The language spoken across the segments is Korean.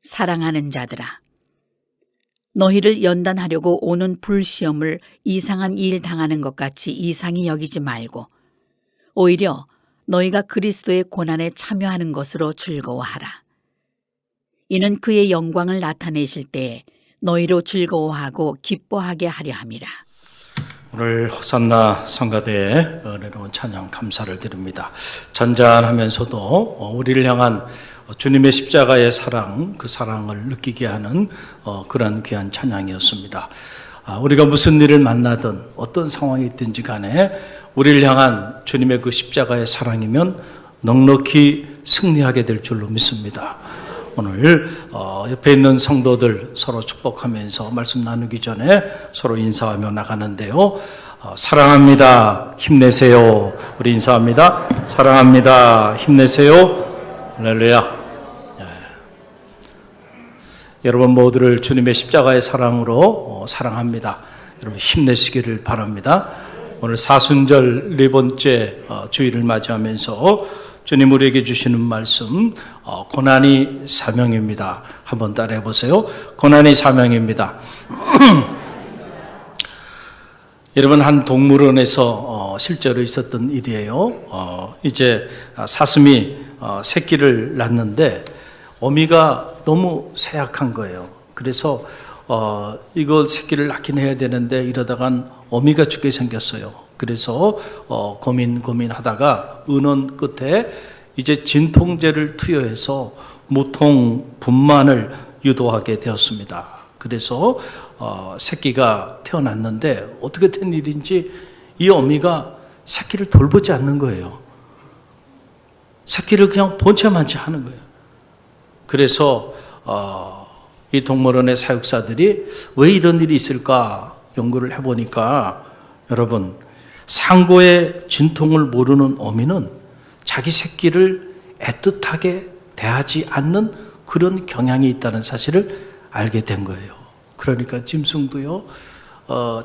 사랑하는 자들아, 너희를 연단하려고 오는 불시험을 이상한 일 당하는 것 같이 이상히 여기지 말고 오히려 너희가 그리스도의 고난에 참여하는 것으로 즐거워하라. 이는 그의 영광을 나타내실 때에 너희로 즐거워하고 기뻐하게 하려 함이라. 오늘 호산나 성가대에 은혜로운 찬양 감사를 드립니다. 잔잔하면서도 우리를 향한 주님의 십자가의 사랑, 그 사랑을 느끼게 하는 그런 귀한 찬양이었습니다. 우리가 무슨 일을 만나든 어떤 상황이 있든지 간에 우리를 향한 주님의 그 십자가의 사랑이면 넉넉히 승리하게 될 줄로 믿습니다. 오늘 옆에 있는 성도들 서로 축복하면서 말씀 나누기 전에 서로 인사하며 나가는데요. 사랑합니다. 힘내세요. 우리 인사합니다. 사랑합니다. 힘내세요. 할렐루야. 여러분 모두를 주님의 십자가의 사랑으로 사랑합니다. 여러분 힘내시기를 바랍니다. 오늘 사순절 네 번째 주일을 맞이하면서 주님 우리에게 주시는 말씀, 고난이 사명입니다. 한번 따라해 보세요. 고난이 사명입니다. 여러분, 한 동물원에서 실제로 있었던 일이에요. 이제 사슴이 새끼를 낳는데 어미가 너무 쇠약한 거예요. 그래서 이거 새끼를 낳긴 해야 되는데 이러다간 어미가 죽게 생겼어요. 그래서 고민하다가 의논 끝에 이제 진통제를 투여해서 무통 분만을 유도하게 되었습니다. 그래서 새끼가 태어났는데 어떻게 된 일인지 이 어미가 새끼를 돌보지 않는 거예요. 새끼를 그냥 본체만치 하는 거예요. 그래서 이 동물원의 사육사들이 왜 이런 일이 있을까 연구를 해보니까 여러분, 상고의 진통을 모르는 어미는 자기 새끼를 애틋하게 대하지 않는 그런 경향이 있다는 사실을 알게 된 거예요. 그러니까 짐승도요,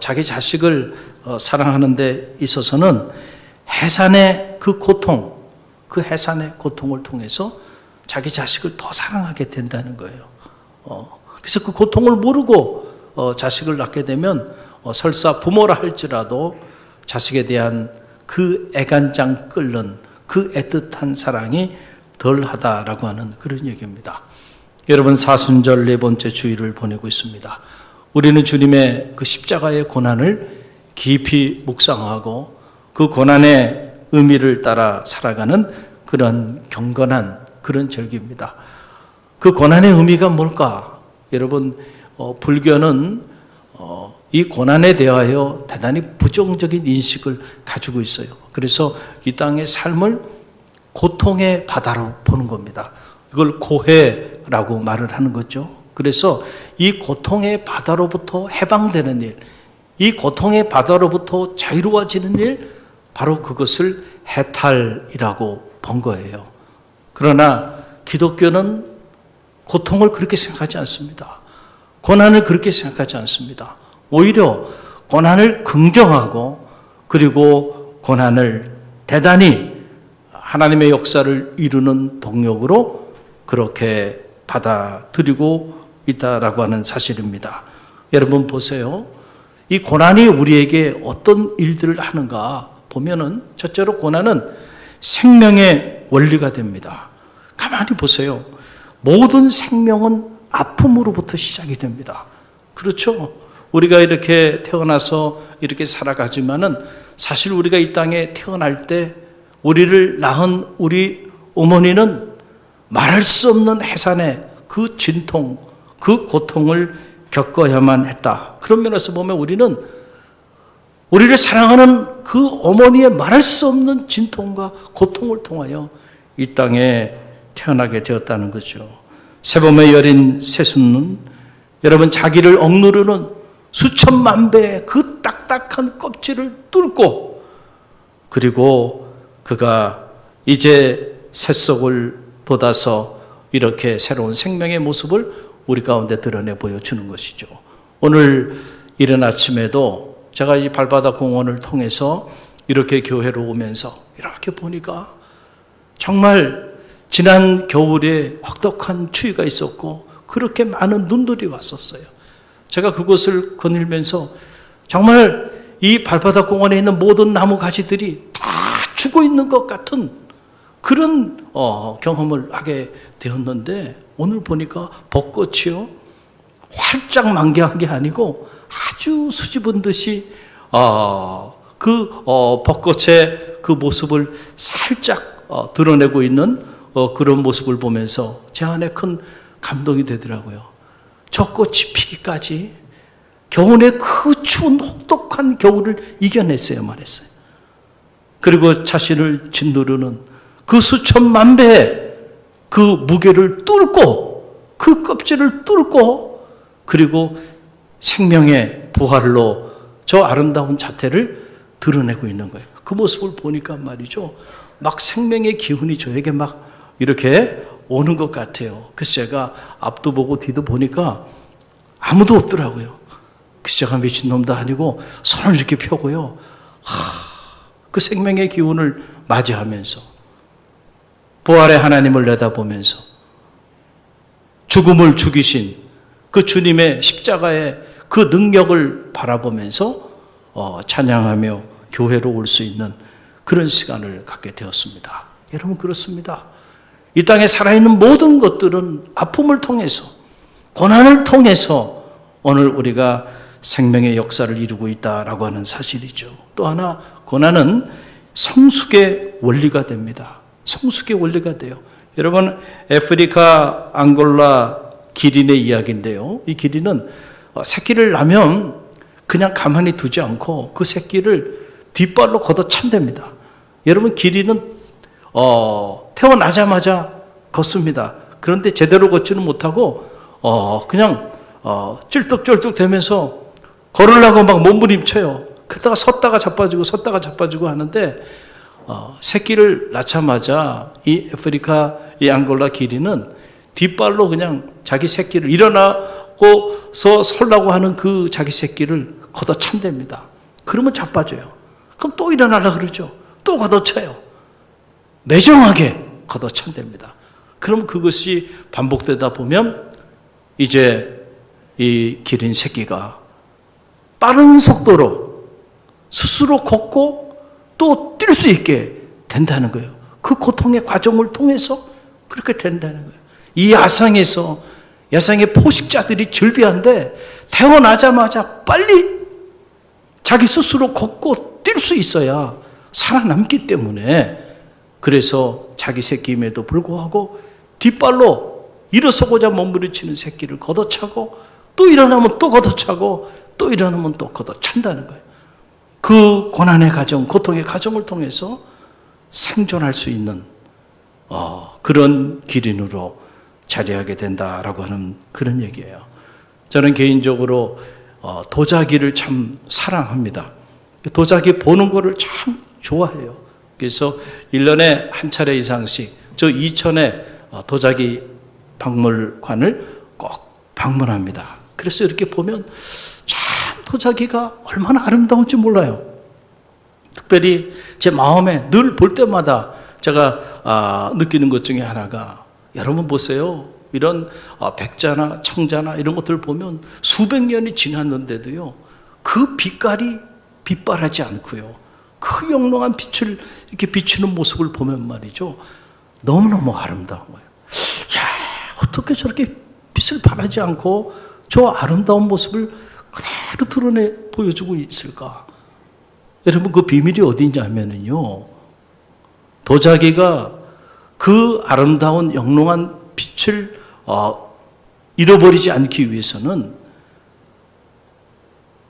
자기 자식을 사랑하는 데 있어서는 해산의 그 고통, 그 해산의 고통을 통해서 자기 자식을 더 사랑하게 된다는 거예요. 그래서 그 고통을 모르고 자식을 낳게 되면 설사 부모라 할지라도 자식에 대한 그 애간장 끓는 그 애틋한 사랑이 덜하다라고 하는 그런 얘기입니다. 여러분, 사순절 네 번째 주일을 보내고 있습니다. 우리는 주님의 그 십자가의 고난을 깊이 묵상하고 그 고난의 의미를 따라 살아가는 그런 경건한 그런 절기입니다. 그 고난의 의미가 뭘까? 여러분, 불교는 이 고난에 대하여 대단히 부정적인 인식을 가지고 있어요. 그래서 이 땅의 삶을 고통의 바다로 보는 겁니다. 이걸 고해라고 말을 하는 거죠. 그래서 이 고통의 바다로부터 해방되는 일, 이 고통의 바다로부터 자유로워지는 일, 바로 그것을 해탈이라고 본 거예요. 그러나 기독교는 고통을 그렇게 생각하지 않습니다. 고난을 그렇게 생각하지 않습니다. 오히려 고난을 긍정하고 그리고 고난을 대단히 하나님의 역사를 이루는 동력으로 그렇게 받아들이고 있다라고 하는 사실입니다. 여러분 보세요. 이 고난이 우리에게 어떤 일들을 하는가 보면은 첫째로 고난은 생명의 원리가 됩니다. 가만히 보세요. 모든 생명은 아픔으로부터 시작이 됩니다. 그렇죠? 우리가 이렇게 태어나서 이렇게 살아가지만은 사실 우리가 이 땅에 태어날 때 우리를 낳은 우리 어머니는 말할 수 없는 해산의 그 진통, 그 고통을 겪어야만 했다. 그런 면에서 보면 우리는 우리를 사랑하는 그 어머니의 말할 수 없는 진통과 고통을 통하여 이 땅에 태어나게 되었다는 거죠. 세범의 여린 새순은 여러분 자기를 억누르는 수천만 배의 그 딱딱한 껍질을 뚫고 그리고 그가 이제 새속을 돋아서 이렇게 새로운 생명의 모습을 우리 가운데 드러내 보여주는 것이죠. 오늘 이른 아침에도 제가 이 발바닥 공원을 통해서 이렇게 교회로 오면서 이렇게 보니까 정말 지난 겨울에 혹독한 추위가 있었고 그렇게 많은 눈들이 왔었어요. 제가 그곳을 거닐면서 정말 이 발바닥 공원에 있는 모든 나무 가지들이 다 죽어 있는 것 같은 그런 경험을 하게 되었는데, 오늘 보니까 벚꽃이요 활짝 만개한 게 아니고 아주 수줍은 듯이 벚꽃의 그 모습을 살짝 드러내고 있는 그런 모습을 보면서 제 안에 큰 감동이 되더라고요. 저 꽃이 피기까지 겨울의 그 추운 혹독한 겨울을 이겨냈어요 말했어요. 그리고 자신을 짓누르는 그 수천만 배의 그 무게를 뚫고, 그 껍질을 뚫고, 그리고 생명의 부활로 저 아름다운 자태를 드러내고 있는 거예요. 그 모습을 보니까 말이죠, 막 생명의 기운이 저에게 막 이렇게 오는 것 같아요. 그래서 제가 앞도 보고 뒤도 보니까 아무도 없더라고요. 그래서 제가 미친놈도 아니고 손을 이렇게 펴고요, 그 생명의 기운을 맞이하면서 부활의 하나님을 내다보면서 죽음을 죽이신 그 주님의 십자가의 그 능력을 바라보면서 찬양하며 교회로 올 수 있는 그런 시간을 갖게 되었습니다. 여러분, 그렇습니다. 이 땅에 살아있는 모든 것들은 아픔을 통해서, 고난을 통해서 오늘 우리가 생명의 역사를 이루고 있다라고 하는 사실이죠. 또 하나, 고난은 성숙의 원리가 됩니다. 성숙의 원리가 돼요. 여러분, 아프리카 앙골라 기린의 이야기인데요, 이 기린은 새끼를 낳으면 그냥 가만히 두지 않고 그 새끼를 뒷발로 걷어찬답니다. 여러분, 기린은 태어나자마자 걷습니다. 그런데 제대로 걷지는 못하고 그냥 쩔뚝쩔뚝 되면서 걸으려고 막 몸부림쳐요. 그러다가 섰다가 자빠지고 섰다가 자빠지고 하는데, 새끼를 낳자마자 이 아프리카 이 앙골라 기린은 뒷발로 그냥 자기 새끼를, 일어나고서 설라고 하는 그 자기 새끼를 걷어찬답니다. 그러면 자빠져요. 그럼 또 일어나려고 그러죠. 또 걷어쳐요. 매정하게 걷어찬답니다. 그럼 그것이 반복되다 보면 이제 이 기린 새끼가 빠른 속도로 스스로 걷고 또 뛸 수 있게 된다는 거예요. 그 고통의 과정을 통해서 그렇게 된다는 거예요. 이 야상의 포식자들이 즐비한데 태어나자마자 빨리 자기 스스로 걷고 뛸 수 있어야 살아남기 때문에, 그래서 자기 새끼임에도 불구하고 뒷발로 일어서고자 몸부림치는 새끼를 걷어차고, 또 일어나면 또 걷어차고, 또 일어나면 또 걷어찬다는 거예요. 그 고난의 과정, 고통의 과정을 통해서 생존할 수 있는 그런 기린으로 자리하게 된다라고 하는 그런 얘기예요. 저는 개인적으로 도자기를 참 사랑합니다. 도자기 보는 거를 참 좋아해요. 그래서 1년에 한 차례 이상씩 저 이천에 도자기 박물관을 꼭 방문합니다. 그래서 이렇게 보면 참 도자기가 얼마나 아름다운지 몰라요. 특별히 제 마음에 늘 볼 때마다 제가 느끼는 것 중에 하나가, 여러분 보세요. 이런 백자나 청자나 이런 것들 보면 수백 년이 지났는데도요, 그 빛깔이 빛발하지 않고요, 그 영롱한 빛을 이렇게 비추는 모습을 보면 말이죠, 너무너무 아름다운 거예요. 야, 어떻게 저렇게 빛을 발하지 않고 저 아름다운 모습을 그대로 드러내 보여주고 있을까? 여러분, 그 비밀이 어디 있냐면요, 도자기가 그 아름다운 영롱한 빛을 잃어버리지 않기 위해서는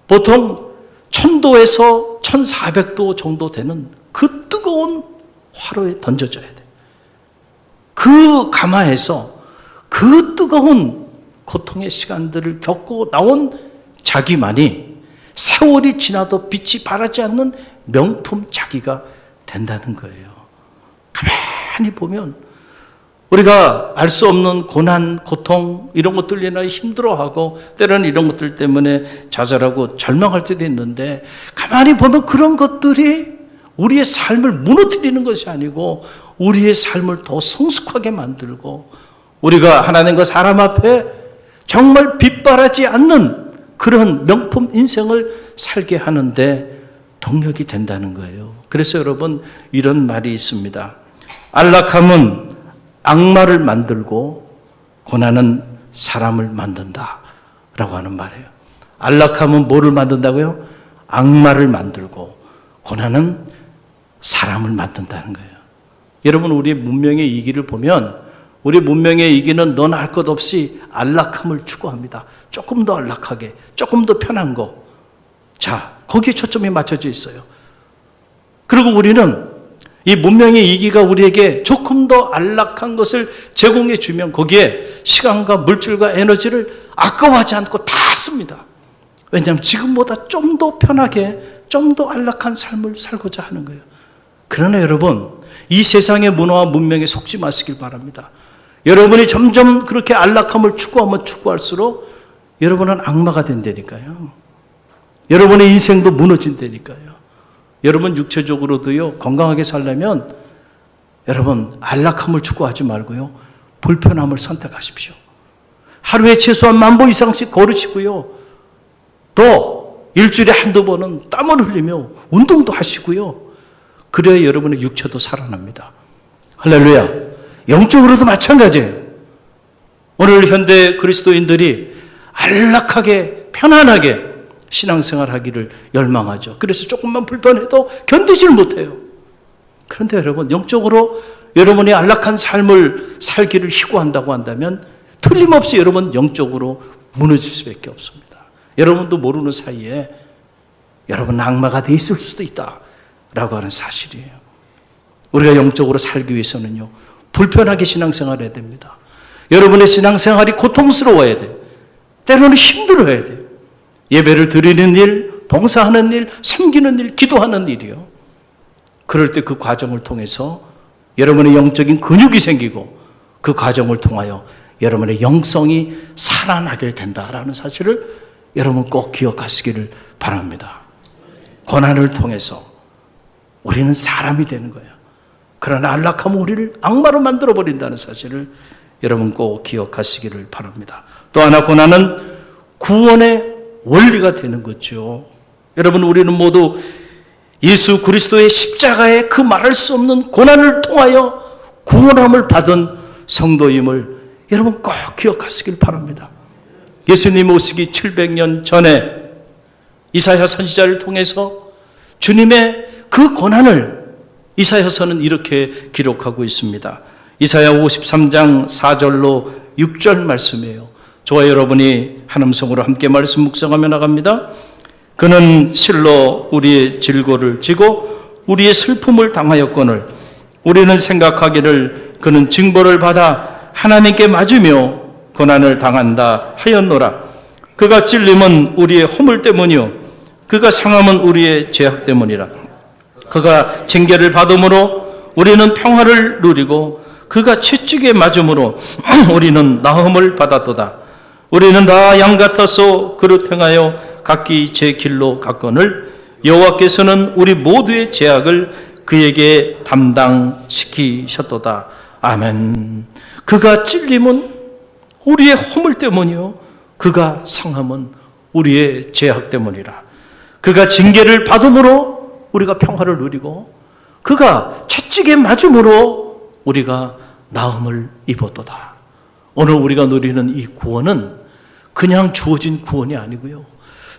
보통 1000도에서 1400도 정도 되는 그 뜨거운 화로에 던져져야 돼. 그 가마에서 그 뜨거운 고통의 시간들을 겪고 나온 자기만이 세월이 지나도 빛이 발하지 않는 명품 자기가 된다는 거예요. 가만히 보면 우리가 알 수 없는 고난, 고통 이런 것들 인하여 힘들어하고 때로는 이런 것들 때문에 좌절하고 절망할 때도 있는데, 가만히 보면 그런 것들이 우리의 삶을 무너뜨리는 것이 아니고 우리의 삶을 더 성숙하게 만들고, 우리가 하나님과 사람 앞에 정말 빗바라지 않는 그런 명품 인생을 살게 하는데 동력이 된다는 거예요. 그래서 여러분 이런 말이 있습니다. 안락함은 악마를 만들고 고난은 사람을 만든다 라고 하는 말이에요. 안락함은 뭐를 만든다고요? 악마를 만들고 고난은 사람을 만든다는 거예요. 여러분 우리의 문명의 이기를 보면 우리 문명의 이기는 너나 할 것 없이 안락함을 추구합니다. 조금 더 안락하게, 조금 더 편한 거. 자, 거기에 초점이 맞춰져 있어요. 그리고 우리는 이 문명의 이기가 우리에게 조금 더 안락한 것을 제공해 주면 거기에 시간과 물질과 에너지를 아까워하지 않고 다 씁니다. 왜냐하면 지금보다 좀 더 편하게, 좀 더 안락한 삶을 살고자 하는 거예요. 그러나 여러분, 이 세상의 문화와 문명에 속지 마시길 바랍니다. 여러분이 점점 그렇게 안락함을 추구하면 추구할수록 여러분은 악마가 된다니까요. 여러분의 인생도 무너진다니까요. 여러분 육체적으로도요, 건강하게 살려면 여러분 안락함을 추구하지 말고요, 불편함을 선택하십시오. 하루에 최소한 10,000보 이상씩 걸으시고요, 또 일주일에 한두 번은 땀을 흘리며 운동도 하시고요. 그래야 여러분의 육체도 살아납니다. 할렐루야. 영적으로도 마찬가지예요. 오늘 현대 그리스도인들이 안락하게 편안하게 신앙생활하기를 열망하죠. 그래서 조금만 불편해도 견디질 못해요. 그런데 여러분 영적으로 여러분이 안락한 삶을 살기를 희구한다고 한다면 틀림없이 여러분 영적으로 무너질 수밖에 없습니다. 여러분도 모르는 사이에 여러분 악마가 돼 있을 수도 있다라고 하는 사실이에요. 우리가 영적으로 살기 위해서는요, 불편하게 신앙생활해야 됩니다. 여러분의 신앙생활이 고통스러워야 돼요. 때로는 힘들어야 돼요. 예배를 드리는 일, 봉사하는 일, 섬기는 일, 기도하는 일이요. 그럴 때 그 과정을 통해서 여러분의 영적인 근육이 생기고 그 과정을 통하여 여러분의 영성이 살아나게 된다라는 사실을 여러분 꼭 기억하시기를 바랍니다. 고난을 통해서 우리는 사람이 되는 거예요. 그러나 안락함은 우리를 악마로 만들어버린다는 사실을 여러분 꼭 기억하시기를 바랍니다. 또 하나 고난은 구원의 원리가 되는 거죠. 여러분 우리는 모두 예수 그리스도의 십자가의 그 말할 수 없는 고난을 통하여 구원함을 받은 성도임을 여러분 꼭 기억하시길 바랍니다. 예수님 오시기 700년 전에 이사야 선지자를 통해서 주님의 그 고난을 이사야서는 이렇게 기록하고 있습니다. 이사야 53장 4절로 6절 말씀이에요. 저와 여러분이 한 음성으로 함께 말씀 묵상하며 나갑니다. 그는 실로 우리의 질고를 지고 우리의 슬픔을 당하였거늘 우리는 생각하기를 그는 징벌을 받아 하나님께 맞으며 고난을 당한다 하였노라. 그가 찔림은 우리의 허물 때문이요 그가 상함은 우리의 죄악 때문이라. 그가 징계를 받음으로 우리는 평화를 누리고 그가 채찍에 맞음으로 우리는 나음을 받았도다. 우리는 다 양 같아서 그릇 행하여 각기 제 길로 갔거늘 여호와께서는 우리 모두의 죄악을 그에게 담당시키셨도다. 아멘. 그가 찔림은 우리의 허물 때문이요 그가 상함은 우리의 죄악 때문이라. 그가 징계를 받음으로 우리가 평화를 누리고 그가 채찍에 맞음으로 우리가 나음을 입었도다. 오늘 우리가 누리는 이 구원은 그냥 주어진 구원이 아니고요,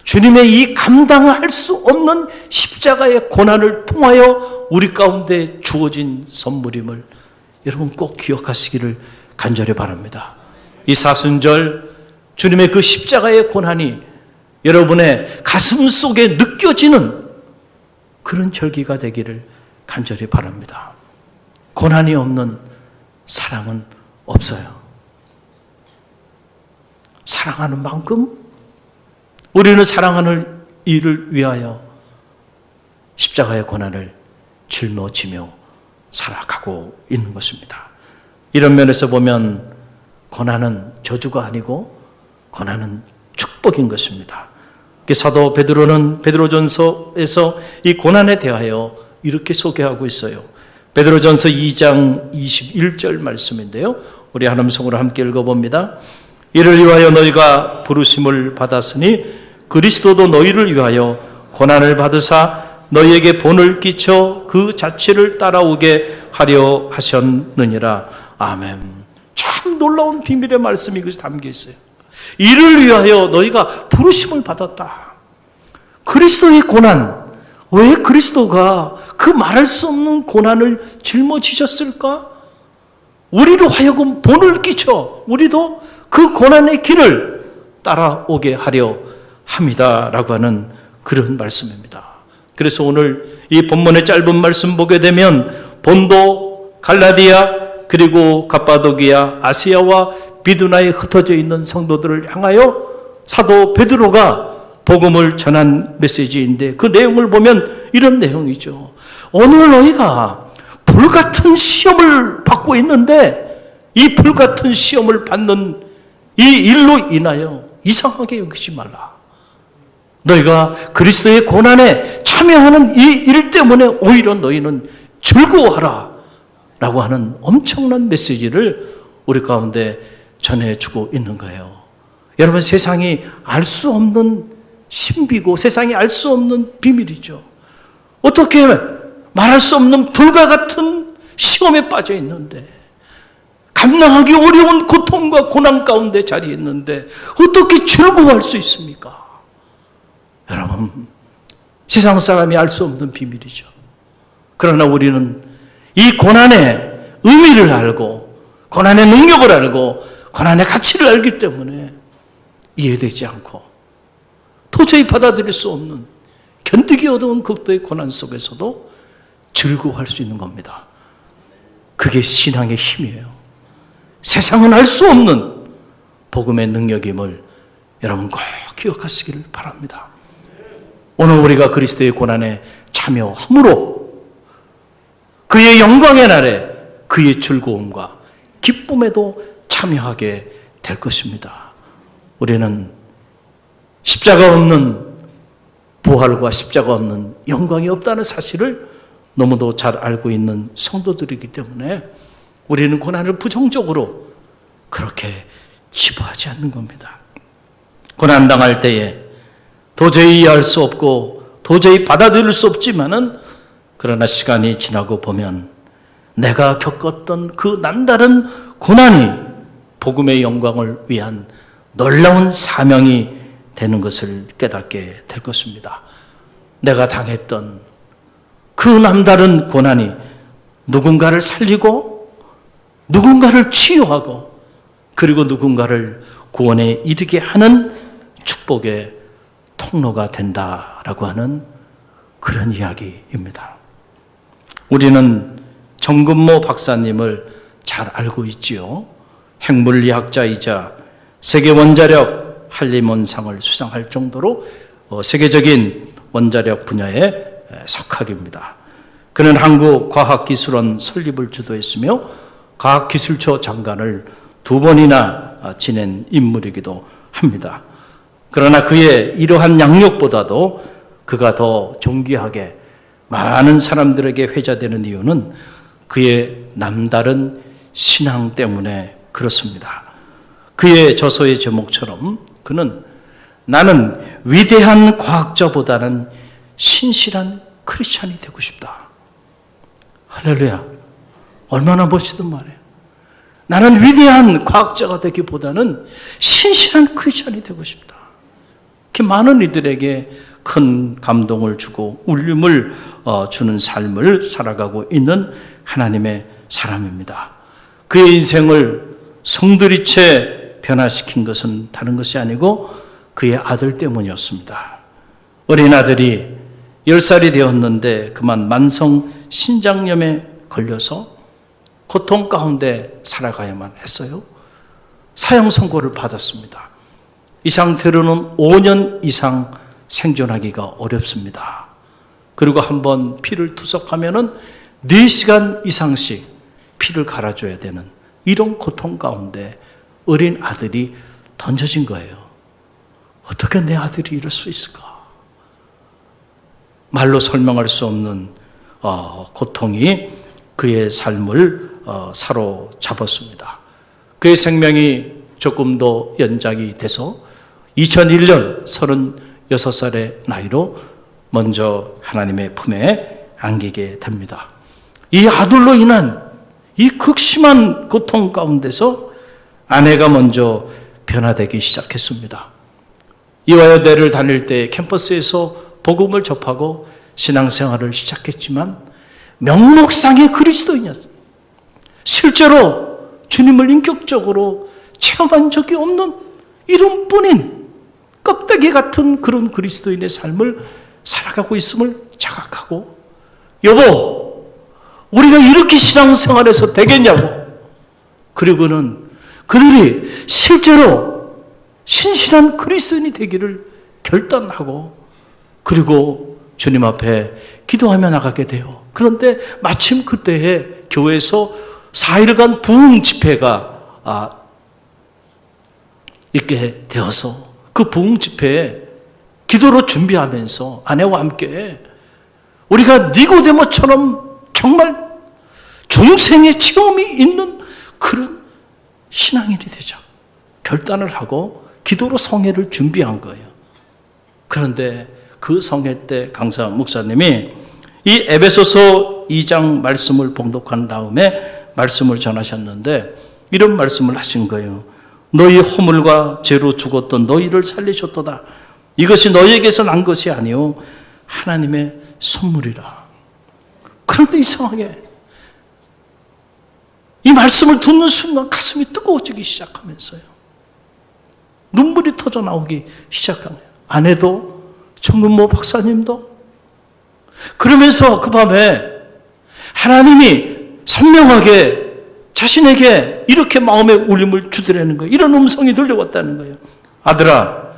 주님의 이 감당할 수 없는 십자가의 고난을 통하여 우리 가운데 주어진 선물임을 여러분 꼭 기억하시기를 간절히 바랍니다. 이 사순절 주님의 그 십자가의 고난이 여러분의 가슴 속에 느껴지는 그런 절기가 되기를 간절히 바랍니다. 고난이 없는 사랑은 없어요. 사랑하는 만큼 우리는 사랑하는 이를 위하여 십자가의 고난을 짊어지며 살아가고 있는 것입니다. 이런 면에서 보면 고난은 저주가 아니고 고난은 축복인 것입니다. 사도 베드로는 베드로전서에서 이 고난에 대하여 이렇게 소개하고 있어요. 베드로전서 2장 21절 말씀인데요, 우리 한 음성으로 함께 읽어봅니다. 이를 위하여 너희가 부르심을 받았으니 그리스도도 너희를 위하여 고난을 받으사 너희에게 본을 끼쳐 그 자취를 따라오게 하려 하셨느니라. 아멘. 참 놀라운 비밀의 말씀이 여기서 담겨 있어요. 이를 위하여 너희가 부르심을 받았다. 그리스도의 고난, 왜 그리스도가 그 말할 수 없는 고난을 짊어지셨을까? 우리로 하여금 본을 끼쳐 우리도 그 고난의 길을 따라오게 하려 합니다라고 하는 그런 말씀입니다. 그래서 오늘 이 본문의 짧은 말씀 보게 되면 본도, 갈라디아, 그리고 갑바도기아, 아시아와 비두나에 흩어져 있는 성도들을 향하여 사도 베드로가 복음을 전한 메시지인데 그 내용을 보면 이런 내용이죠. 오늘 너희가 불같은 시험을 받고 있는데 이 불같은 시험을 받는 이 일로 인하여 이상하게 여기지 말라. 너희가 그리스도의 고난에 참여하는 이 일 때문에 오히려 너희는 즐거워하라 라고 하는 엄청난 메시지를 우리 가운데 전해주고 있는 거예요. 여러분, 세상이 알 수 없는 신비고 세상이 알 수 없는 비밀이죠. 어떻게 말할 수 없는 불과 같은 시험에 빠져 있는데, 감당하기 어려운 고통과 고난 가운데 자리에 있는데 어떻게 즐거워할 수 있습니까? 여러분, 세상 사람이 알 수 없는 비밀이죠. 그러나 우리는 이 고난의 의미를 알고 고난의 능력을 알고 고난의 가치를 알기 때문에 이해되지 않고 도저히 받아들일 수 없는 견디기 어려운 극도의 고난 속에서도 즐거워할 수 있는 겁니다. 그게 신앙의 힘이에요. 세상은 알 수 없는 복음의 능력임을 여러분 꼭 기억하시기를 바랍니다. 오늘 우리가 그리스도의 고난에 참여함으로 그의 영광의 날에 그의 즐거움과 기쁨에도 참여하게 될 것입니다. 우리는 십자가 없는 부활과 십자가 없는 영광이 없다는 사실을 너무도 잘 알고 있는 성도들이기 때문에 우리는 고난을 부정적으로 그렇게 치부하지 않는 겁니다. 고난당할 때에 도저히 이해할 수 없고 도저히 받아들일 수 없지만은 그러나 시간이 지나고 보면 내가 겪었던 그 남다른 고난이 복음의 영광을 위한 놀라운 사명이 되는 것을 깨닫게 될 것입니다. 내가 당했던 그 남다른 고난이 누군가를 살리고 누군가를 치유하고 그리고 누군가를 구원에 이르게 하는 축복의 통로가 된다라고 하는 그런 이야기입니다. 우리는 정근모 박사님을 잘 알고 있지요. 핵물리학자이자 세계 원자력 한림원상을 수상할 정도로 세계적인 원자력 분야의 석학입니다. 그는 한국과학기술원 설립을 주도했으며 과학기술처 장관을 2번이나 지낸 인물이기도 합니다. 그러나 그의 이러한 양력보다도 그가 더 존귀하게 많은 사람들에게 회자되는 이유는 그의 남다른 신앙 때문에 그렇습니다. 그의 저서의 제목처럼 그는 나는 위대한 과학자보다는 신실한 크리스찬이 되고 싶다. 할렐루야. 얼마나 멋있는 말이에요. 나는 위대한 과학자가 되기보다는 신실한 크리스찬이 되고 싶다. 이렇게 많은 이들에게 큰 감동을 주고 울림을 주는 삶을 살아가고 있는 하나님의 사람입니다. 그의 인생을 성들이채 변화시킨 것은 다른 것이 아니고 그의 아들 때문이었습니다. 어린 아들이 10살이 되었는데 그만 만성 신장염에 걸려서 고통 가운데 살아가야만 했어요. 사형 선고를 받았습니다. 이 상태로는 5년 이상 생존하기가 어렵습니다. 그리고 한번 피를 투석하면은 4시간 이상씩 피를 갈아줘야 되는 이런 고통 가운데 어린 아들이 던져진 거예요. 어떻게 내 아들이 이럴 수 있을까? 말로 설명할 수 없는 고통이 그의 삶을 사로잡았습니다. 그의 생명이 조금 더 연장이 돼서 2001년 36살의 나이로 먼저 하나님의 품에 안기게 됩니다. 이 아들로 인한 이 극심한 고통 가운데서 아내가 먼저 변화되기 시작했습니다. 이화여대를 다닐 때 캠퍼스에서 복음을 접하고 신앙생활을 시작했지만 명목상의 그리스도인이었습니다. 실제로 주님을 인격적으로 체험한 적이 없는 이름뿐인 껍데기 같은 그런 그리스도인의 삶을 살아가고 있음을 자각하고, 여보, 우리가 이렇게 신앙생활에서 되겠냐고. 그리고는 그들이 실제로 신실한 그리스도인이 되기를 결단하고, 그리고 주님 앞에 기도하며 나가게 돼요. 그런데 마침 그때에 교회에서 4일간 부흥 집회가 있게 되어서 그 부흥 집회에 기도로 준비하면서 아내와 함께 우리가 니고데모처럼 정말 중생의 체험이 있는 그런 신앙인이 되자 결단을 하고 기도로 성회를 준비한 거예요. 그런데 그 성회 때 강사 목사님이 이 에베소서 2장 말씀을 봉독한 다음에 말씀을 전하셨는데 이런 말씀을 하신 거예요. 너희 허물과 죄로 죽었던 너희를 살리셨도다. 이것이 너희에게서 난 것이 아니요 하나님의 선물이라. 그런데 이상하게 이 말씀을 듣는 순간 가슴이 뜨거워지기 시작하면서요, 눈물이 터져 나오기 시작한 거예요. 아내도 정근모 박사님도. 그러면서 그 밤에 하나님이 선명하게 자신에게 이렇게 마음의 울림을 주더라는 거예요. 이런 음성이 들려왔다는 거예요. 아들아,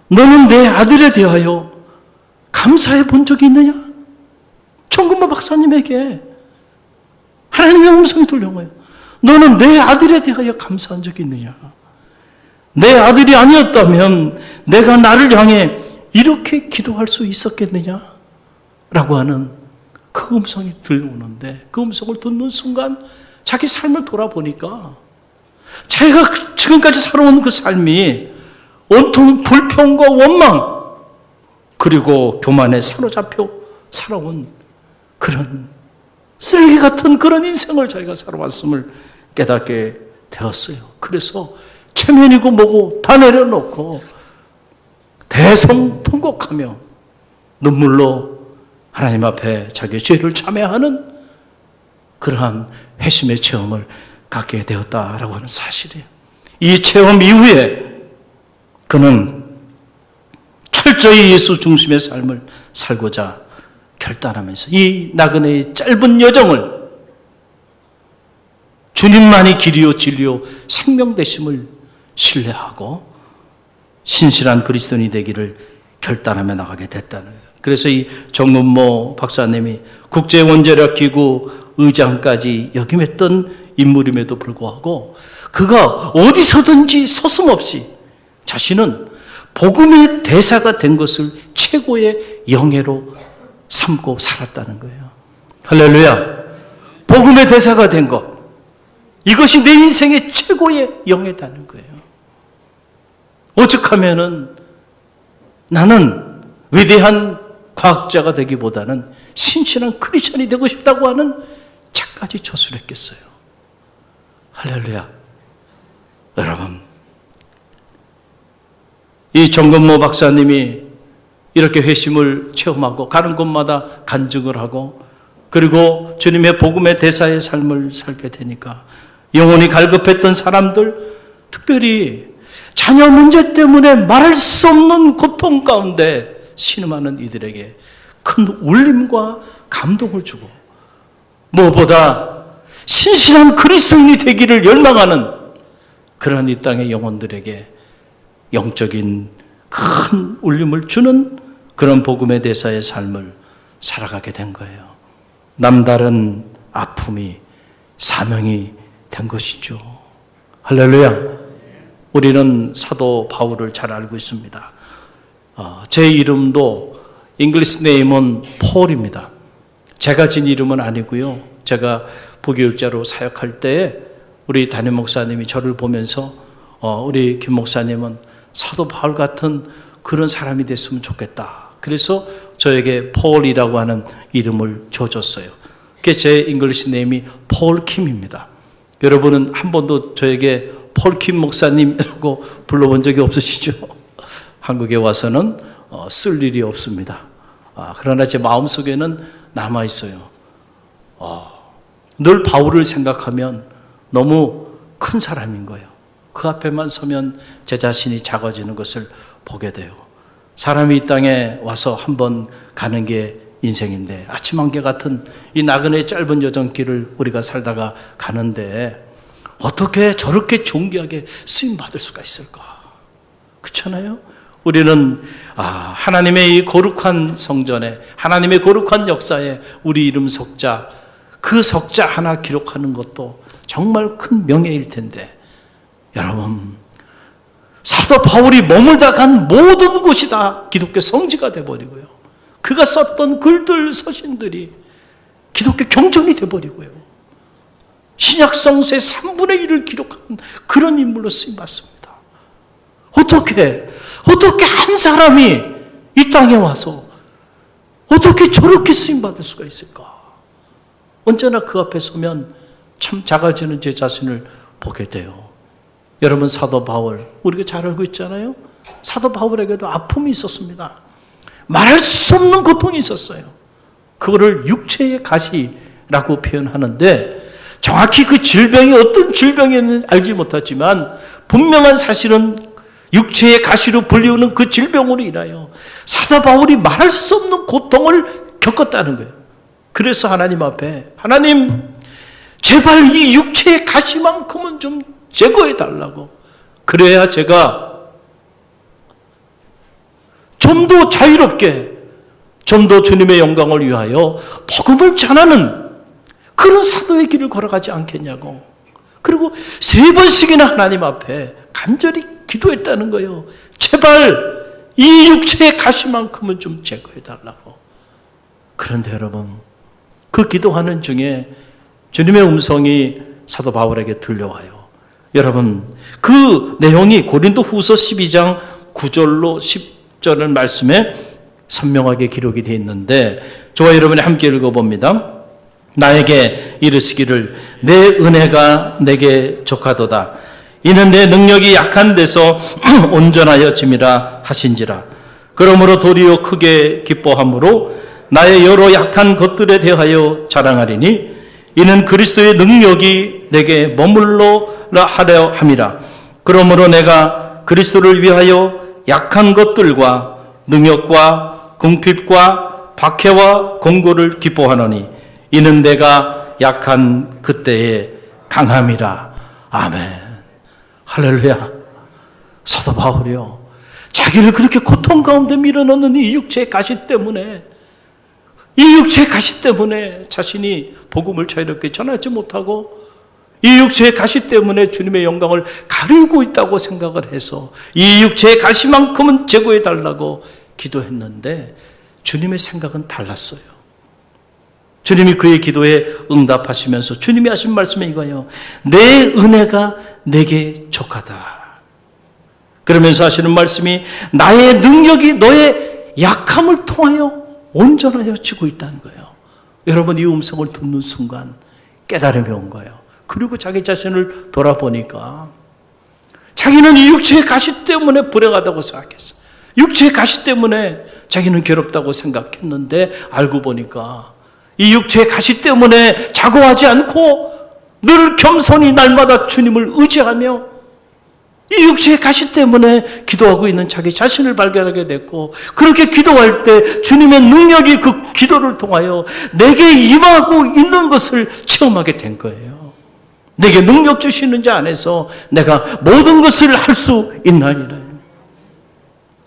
너는 내 아들에 대하여 감사해 본 적이 있느냐? 정근모 박사님에게 하나님의 음성이 들려온 거예요. 너는 내 아들에 대하여 감사한 적이 있느냐? 내 아들이 아니었다면 내가 나를 향해 이렇게 기도할 수 있었겠느냐? 라고 하는 그 음성이 들려오는데, 그 음성을 듣는 순간 자기 삶을 돌아보니까 자기가 지금까지 살아온 그 삶이 온통 불평과 원망 그리고 교만에 사로잡혀 살아온 그런 쓰레기 같은 그런 인생을 자기가 살아왔음을 깨닫게 되었어요. 그래서 체면이고 뭐고 다 내려놓고 대성통곡하며 눈물로 하나님 앞에 자기의 죄를 참회하는 그러한 회심의 체험을 갖게 되었다라고 하는 사실이에요. 이 체험 이후에 그는 철저히 예수 중심의 삶을 살고자 결단하면서 이 나그네의 짧은 여정을 주님만이 길이요 진리요 생명 되심을 신뢰하고 신실한 그리스도인이 되기를 결단하며 나가게 됐다는 거예요. 그래서 이 정근모 박사님이 국제원자력기구 의장까지 역임했던 인물임에도 불구하고 그가 어디서든지 서슴없이 자신은 복음의 대사가 된 것을 최고의 영예로 삼고 살았다는 거예요. 할렐루야. 복음의 대사가 된 것, 이것이 내 인생의 최고의 영예다는 거예요. 오죽하면은 나는 위대한 과학자가 되기보다는 신실한 크리스천이 되고 싶다고 하는 차까지 저술했겠어요. 할렐루야. 여러분, 이 정근모 박사님이 이렇게 회심을 체험하고 가는 곳마다 간증을 하고 그리고 주님의 복음의 대사의 삶을 살게 되니까 영혼이 갈급했던 사람들, 특별히 자녀 문제 때문에 말할 수 없는 고통 가운데 신음하는 이들에게 큰 울림과 감동을 주고 무엇보다 신실한 그리스도인이 되기를 열망하는 그런 이 땅의 영혼들에게 영적인 큰 울림을 주는 그런 복음의 대사의 삶을 살아가게 된 거예요. 남다른 아픔이 사명이 된 것이죠. 할렐루야. 우리는 사도 바울을 잘 알고 있습니다. 제 이름도 잉글리시 네임은 폴입니다. 제가 진 이름은 아니고요. 제가 부교육자로 사역할 때에 우리 담임 목사님이 저를 보면서 우리 김 목사님은 사도 바울 같은 그런 사람이 됐으면 좋겠다. 그래서 저에게 폴이라고 하는 이름을 줘줬어요. 그게 제 잉글리시 네임이 폴 킴입니다. 여러분은 한 번도 저에게 폴 킴 목사님이라고 불러본 적이 없으시죠? 한국에 와서는 쓸 일이 없습니다. 그러나 제 마음속에는 남아있어요. 늘 바울을 생각하면 너무 큰 사람인 거예요. 그 앞에만 서면 제 자신이 작아지는 것을 보게 돼요. 사람이 이 땅에 와서 한번 가는 게 인생인데 아침 안개 같은 이 나그네의 짧은 여정길을 우리가 살다가 가는데 어떻게 저렇게 존귀하게 쓰임받을 수가 있을까? 그렇잖아요? 우리는 하나님의 이 거룩한 성전에, 하나님의 거룩한 역사에 우리 이름 석자, 그 석자 하나 기록하는 것도 정말 큰 명예일 텐데, 여러분, 사도 바울이 머물다 간 모든 곳이 다 기독교 성지가 돼버리고요. 그가 썼던 글들, 서신들이 기독교 경전이 돼버리고요. 신약 성서의 3분의 1을 기록하는 그런 인물로 쓰임받습니다. 어떻게 한 사람이 이 땅에 와서 어떻게 저렇게 쓰임받을 수가 있을까? 언제나 그 앞에 서면 참 작아지는 제 자신을 보게 돼요. 여러분, 사도 바울, 우리가 잘 알고 있잖아요. 사도 바울에게도 아픔이 있었습니다. 말할 수 없는 고통이 있었어요. 그거를 육체의 가시라고 표현하는데, 정확히 그 질병이 어떤 질병이었는지 알지 못하지만 분명한 사실은 육체의 가시로 불리우는 그 질병으로 인하여 사도 바울이 말할 수 없는 고통을 겪었다는 거예요. 그래서 하나님 앞에, 하나님, 제발 이 육체의 가시만큼은 좀 제거해 달라고. 그래야 제가 좀 더 자유롭게, 좀 더 주님의 영광을 위하여 복음을 전하는 그런 사도의 길을 걸어가지 않겠냐고. 그리고 3번씩이나 하나님 앞에 간절히 기도했다는 거예요. 제발 이 육체의 가시만큼은 좀 제거해 달라고. 그런데 여러분, 그 기도하는 중에 주님의 음성이 사도 바울에게 들려와요. 여러분, 그 내용이 고린도 후서 12장 9절로 10절의 말씀에 선명하게 기록이 되어 있는데, 저와 여러분이 함께 읽어봅니다. 나에게 이르시기를 내 은혜가 내게 족하도다. 이는 내 능력이 약한 데서 온전하여 짐이라 하신지라. 그러므로 도리어 크게 기뻐함으로 나의 여러 약한 것들에 대하여 자랑하리니 이는 그리스도의 능력이 내게 머물러 하려 함이라. 그러므로 내가 그리스도를 위하여 약한 것들과 능력과 궁핍과 박해와 공고를 기뻐하노니 이는 내가 약한 그때의 강함이라. 아멘. 할렐루야. 사도 바울이요, 자기를 그렇게 고통 가운데 밀어넣는 이 육체의 가시 때문에, 이 육체의 가시 때문에 자신이 복음을 자유롭게 전하지 못하고 이 육체의 가시 때문에 주님의 영광을 가리고 있다고 생각을 해서 이 육체의 가시만큼은 제거해 달라고 기도했는데 주님의 생각은 달랐어요. 주님이 그의 기도에 응답하시면서 주님이 하신 말씀이 이거예요. 내 은혜가 내게 족하다. 그러면서 하시는 말씀이 나의 능력이 너의 약함을 통하여 온전하여 지고 있다는 거예요. 여러분, 이 음성을 듣는 순간 깨달음이 온 거예요. 그리고 자기 자신을 돌아보니까 자기는 이 육체의 가시 때문에 불행하다고 생각했어요. 육체의 가시 때문에 자기는 괴롭다고 생각했는데 알고 보니까 이 육체의 가시 때문에 자고하지 않고 늘 겸손히 날마다 주님을 의지하며 이 육체의 가시 때문에 기도하고 있는 자기 자신을 발견하게 됐고, 그렇게 기도할 때 주님의 능력이 그 기도를 통하여 내게 임하고 있는 것을 체험하게 된 거예요. 내게 능력 주시는 자 안에서 내가 모든 것을 할 수 있나이다.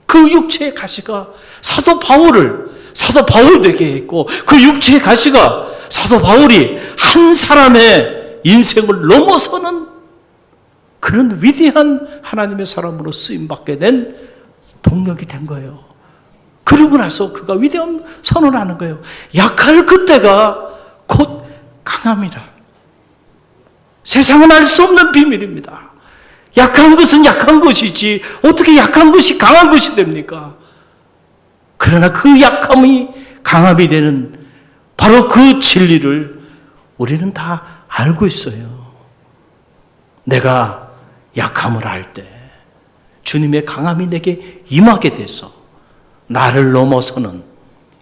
그 육체의 가시가 사도 바울 되게 했고, 그 육체의 가시가 사도 바울이 한 사람의 인생을 넘어서는 그런 위대한 하나님의 사람으로 쓰임받게 된 동력이 된 거예요. 그리고 나서 그가 위대한 선언을 하는 거예요. 약할 그때가 곧 강함이라. 세상은 알 수 없는 비밀입니다. 약한 것은 약한 것이지 어떻게 약한 것이 강한 것이 됩니까? 그러나 그 약함이 강함이 되는 바로 그 진리를 우리는 다 알고 있어요. 내가 약함을 알 때 주님의 강함이 내게 임하게 돼서 나를 넘어서는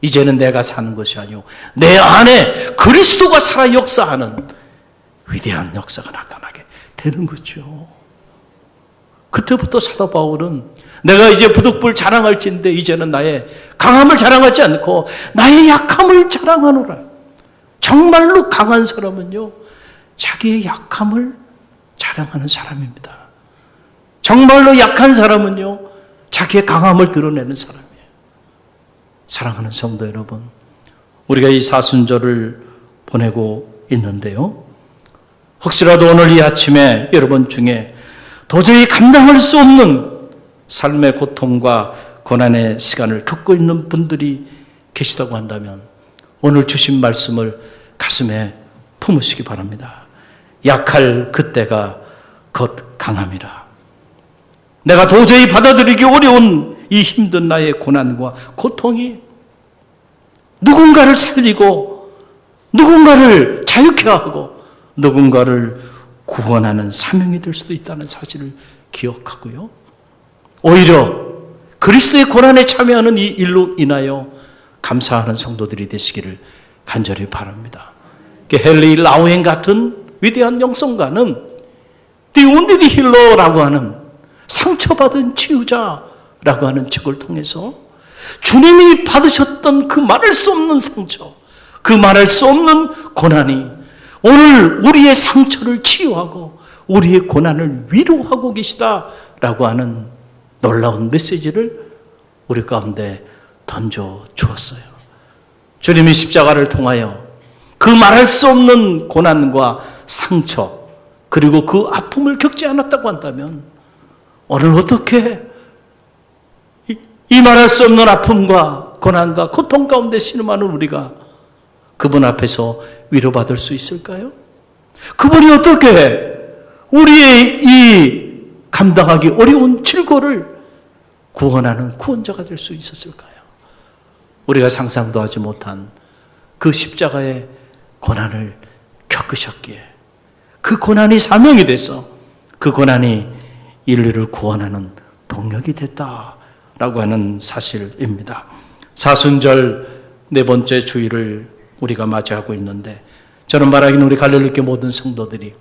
이제는 내가 사는 것이 아니오 내 안에 그리스도가 살아 역사하는 위대한 역사가 나타나게 되는 거죠. 그때부터 사도 바울은 내가 이제 부득불 자랑할진대 이제는 나의 강함을 자랑하지 않고 나의 약함을 자랑하노라. 정말로 강한 사람은요 자기의 약함을 자랑하는 사람입니다. 정말로 약한 사람은요 자기의 강함을 드러내는 사람이에요. 사랑하는 성도 여러분, 우리가 이 사순절을 보내고 있는데요, 혹시라도 오늘 이 아침에 여러분 중에 도저히 감당할 수 없는 삶의 고통과 고난의 시간을 겪고 있는 분들이 계시다고 한다면 오늘 주신 말씀을 가슴에 품으시기 바랍니다. 약할 그때가 곧 강함이라. 내가 도저히 받아들이기 어려운 이 힘든 나의 고난과 고통이 누군가를 살리고 누군가를 자유케 하고 누군가를 구원하는 사명이 될 수도 있다는 사실을 기억하고요. 오히려 그리스도의 고난에 참여하는 이 일로 인하여 감사하는 성도들이 되시기를 간절히 바랍니다. 헨리 라우행 같은 위대한 영성가는 The Wounded Healer라고 하는 상처받은 치유자라고 하는 책을 통해서 주님이 받으셨던 그 말할 수 없는 상처, 그 말할 수 없는 고난이 오늘 우리의 상처를 치유하고 우리의 고난을 위로하고 계시다라고 하는 놀라운 메시지를 우리 가운데 던져 주었어요. 주님이 십자가를 통하여 그 말할 수 없는 고난과 상처 그리고 그 아픔을 겪지 않았다고 한다면 오늘 어떻게 이 말할 수 없는 아픔과 고난과 고통 가운데 신음하는 우리가 그분 앞에서 위로받을 수 있을까요? 그분이 어떻게 우리의 이 감당하기 어려운 질고를 구원하는 구원자가 될 수 있었을까요? 우리가 상상도 하지 못한 그 십자가의 고난을 겪으셨기에 그 고난이 사명이 돼서 그 고난이 인류를 구원하는 동력이 됐다라고 하는 사실입니다. 사순절 네 번째 주일을 우리가 맞이하고 있는데 저는 말하기는 우리 갈릴리교 모든 성도들이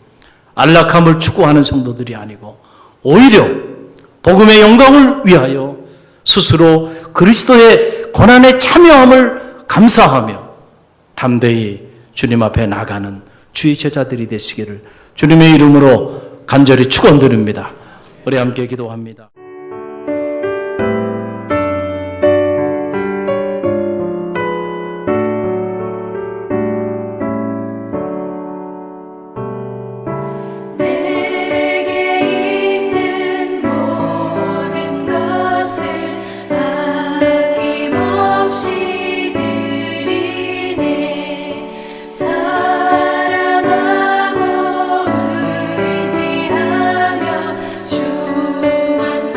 안락함을 추구하는 성도들이 아니고 오히려 복음의 영광을 위하여 스스로 그리스도의 고난에 참여함을 감사하며 담대히 주님 앞에 나가는 주의 제자들이 되시기를 주님의 이름으로 간절히 축원드립니다. 우리 함께 기도합니다. 사랑하고 의지하며 주만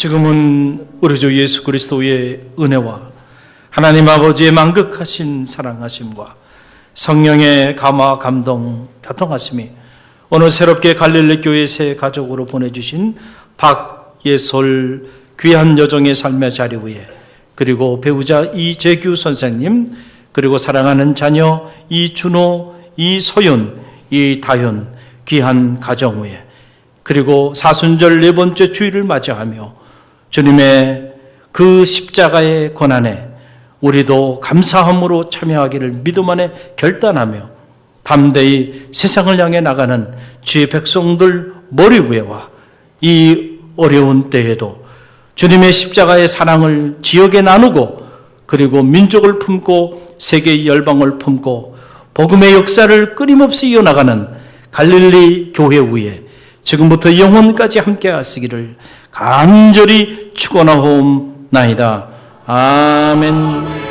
지금은 우리 주 예수 그리스도의 은혜와 하나님 아버지의 만극하신 사랑하심과 성령의 감화 감동 교통하심이 오늘 새롭게 갈릴리 교회 새 가족으로 보내주신 박예솔 귀한 여종의 삶의 자리 위에, 그리고 배우자 이재규 선생님, 그리고 사랑하는 자녀 이준호, 이소윤, 이다윤 귀한 가정 위에, 그리고 사순절 네 번째 주일을 맞이하며 주님의 그 십자가의 고난에 우리도 감사함으로 참여하기를 믿음 안에 결단하며 담대히 세상을 향해 나가는 주의 백성들 머리 위에와 이 어려운 때에도 주님의 십자가의 사랑을 지역에 나누고, 그리고 민족을 품고 세계의 열방을 품고 복음의 역사를 끊임없이 이어나가는 갈릴리 교회 위에 지금부터 영원까지 함께 하시기를 간절히 축원하옵나이다. 아멘.